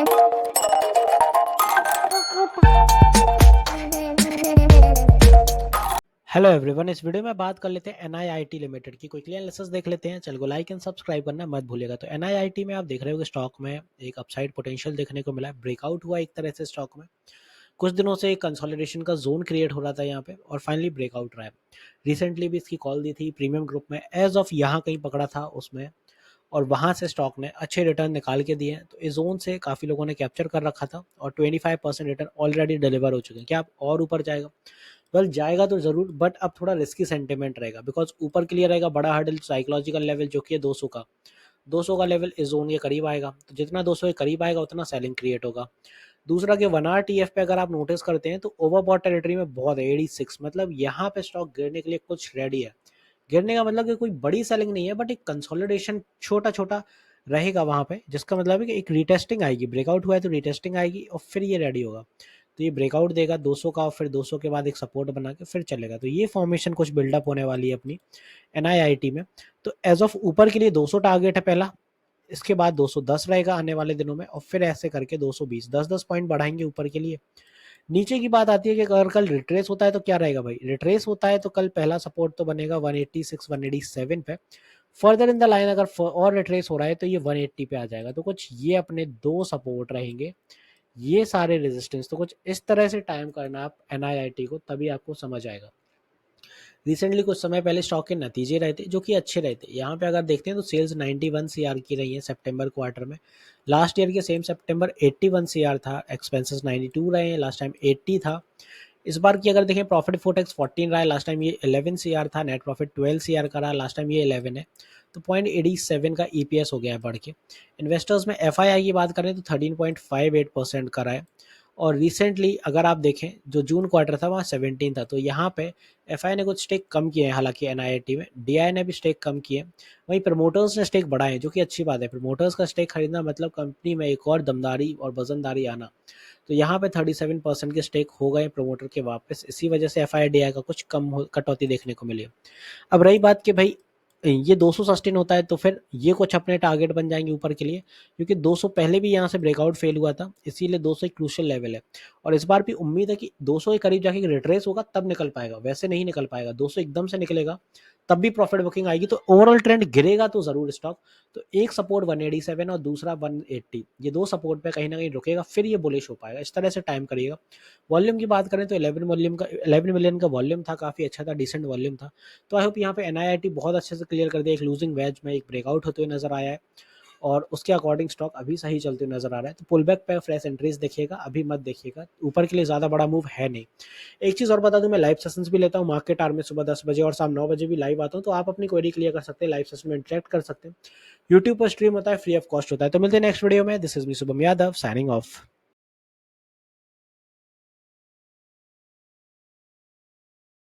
Hello everyone, इस video में बात कर लेते हैं एनआईआईटी लिमिटेड की। क्विकली एनालिसिस देख लेते हैं। चल को लाइक एंड सब्सक्राइब करना मत भूलिएगा। तो एनआईआईटी में आप देख रहे हो कि स्टॉक में एक अपसाइड पोटेंशियल देखने को मिला है। ब्रेकआउट हुआ एक तरह से स्टॉक में। कुछ दिनों से एक कंसोलिडेशन का जोन क्रिएट हो रहा था यहाँ पे और फाइनली ब्रेकआउट रहा है। रिसेंटली भी इसकी कॉल दी थी प्रीमियम ग्रुप में, एज ऑफ यहाँ कहीं पकड़ा था उसमें, और वहाँ से स्टॉक ने अच्छे रिटर्न निकाल के दिए हैं। तो इस जोन से काफ़ी लोगों ने कैप्चर कर रखा था और 25% रिटर्न ऑलरेडी डिलीवर हो चुके हैं। क्या आप और ऊपर जाएगा? वेल जाएगा तो ज़रूर, बट अब थोड़ा रिस्की सेंटिमेंट रहेगा, बिकॉज ऊपर के लिए रहेगा बड़ा हर्डल साइकोलॉजिकल लेवल जो कि है 200 का। 200 का लेवल इस जोन के करीब आएगा, तो जितना 200 के करीब आएगा उतना सेलिंग क्रिएट होगा। दूसरा कि 1 आवर टीएफ पे अगर आप नोटिस करते हैं तो ओवरबॉट टेरिटरी में बहुत है 86, मतलब यहाँ पे स्टॉक गिरने के लिए कुछ रेडी है। गिरने का मतलब कि कोई बड़ी सेलिंग नहीं है, बट एक कंसोलिडेशन छोटा छोटा रहेगा वहाँ पे, जिसका मतलब है कि एक रीटेस्टिंग आएगी। ब्रेकआउट हुआ है तो रीटेस्टिंग आएगी और फिर ये रेडी होगा। तो ये ब्रेकआउट देगा 200 का और फिर 200 के बाद एक सपोर्ट बना के फिर चलेगा। तो ये फॉर्मेशन कुछ बिल्डअप होने वाली है अपनी एनआईआईटी में। तो एज ऑफ ऊपर के लिए 200 टारगेट है पहला, इसके बाद 210 रहेगा आने वाले दिनों में, और फिर ऐसे करके 220, 10-10 पॉइंट बढ़ाएंगे ऊपर के लिए। नीचे की बात आती है कि अगर कल रिट्रेस होता है तो क्या रहेगा भाई? रिट्रेस होता है तो कल पहला सपोर्ट तो बनेगा 186 187 पे। फर्दर इन द लाइन अगर और रिट्रेस हो रहा है तो ये 180 पे आ जाएगा। तो कुछ ये अपने दो सपोर्ट रहेंगे, ये सारे रेजिस्टेंस। तो कुछ इस तरह से टाइम करना आप एनआईआईटी को, तभी आपको समझ आएगा। रिसेंटली कुछ समय पहले स्टॉक के नतीजे रहे थे जो कि अच्छे रहे थे। यहाँ पे अगर देखते हैं तो सेल्स 91 सीआर की रही है सितंबर क्वार्टर में। लास्ट ईयर के सेम सितंबर 81 सीआर था। एक्सपेंसेस 92 रहे हैं, लास्ट टाइम 80 था। इस बार की अगर देखें प्रॉफिट बिफोर टैक्स 14 रहा है, लास्ट टाइम ये 11 सीआर था। नेट प्रॉफिट 12 सीआर का रहा, लास्ट टाइम ये 11 है। तो 0.87 का ईपीएस हो गया है बढ़ के। इन्वेस्टर्स में एफआईआई की बात करें तो 13.58% का रहा है। और रिसेंटली अगर आप देखें जो जून क्वार्टर था वहाँ 17 था। तो यहाँ पे एफआई ने कुछ स्टेक कम किए हैं, हालांकि एनआईआईटी में डीआई ने भी स्टेक कम किए। वहीं प्रमोटर्स ने स्टेक बढ़ाए जो कि अच्छी बात है। प्रमोटर्स का स्टेक खरीदना मतलब कंपनी में एक और दमदारी और वजनदारी आना। तो यहाँ पे 37% के स्टेक हो गए प्रमोटर के वापस, इसी वजह से एफआईडीआई का कुछ कम कटौती देखने को मिली। अब रही बात कि भाई ये 200 सस्टेन होता है तो फिर ये कुछ अपने टारगेट बन जाएंगे ऊपर के लिए, क्योंकि 200 पहले भी यहाँ से ब्रेकआउट फेल हुआ था, इसीलिए 200 एक क्रूशियल लेवल है। और इस बार भी उम्मीद है कि 200 के करीब जाके रिट्रेस होगा तब निकल पाएगा, वैसे नहीं निकल पाएगा। 200 एकदम से निकलेगा तब भी प्रॉफिट बुकिंग आएगी, तो ओवरऑल ट्रेंड गिरेगा तो जरूर स्टॉक। तो एक सपोर्ट 187 और दूसरा 180, ये दो सपोर्ट पे कहीं ना कहीं रुकेगा, फिर ये बुलिश हो पाएगा। इस तरह से टाइम करिएगा। वॉल्यूम की बात करें तो 11 मिलियन का वॉल्यूम था, काफी अच्छा था, डिसेंट वॉल्यूम था। तो आई होप यहाँ पे एनआईआईटी बहुत अच्छे से क्लियर कर दिया। एक लूजिंग वेज में एक ब्रेकआउट होते हुए नजर आया है और उसके अकॉर्डिंग स्टॉक अभी सही चलते हुए नजर आ रहा है। तो पुल बैक पे फ्रेश एंट्रीज देखिएगा, अभी मत देखिएगा, ऊपर के लिए ज्यादा बड़ा मूव है नहीं। एक चीज और बता दूं, मैं लाइव सेशंस भी लेता हूँ मार्केट आवर में, सुबह 10 बजे और शाम 9 बजे भी लाइव आता हूँ। तो आप अपनी क्वेरी क्लियर कर सकते हैं, लाइव सेशन में इंटरेक्ट कर सकते हैं। यूट्यूब पर स्ट्रीम होता है, फ्री ऑफ कॉस्ट होता है। तो मिलते हैं नेक्स्ट वीडियो में। This is me Shubham Yadav, signing off.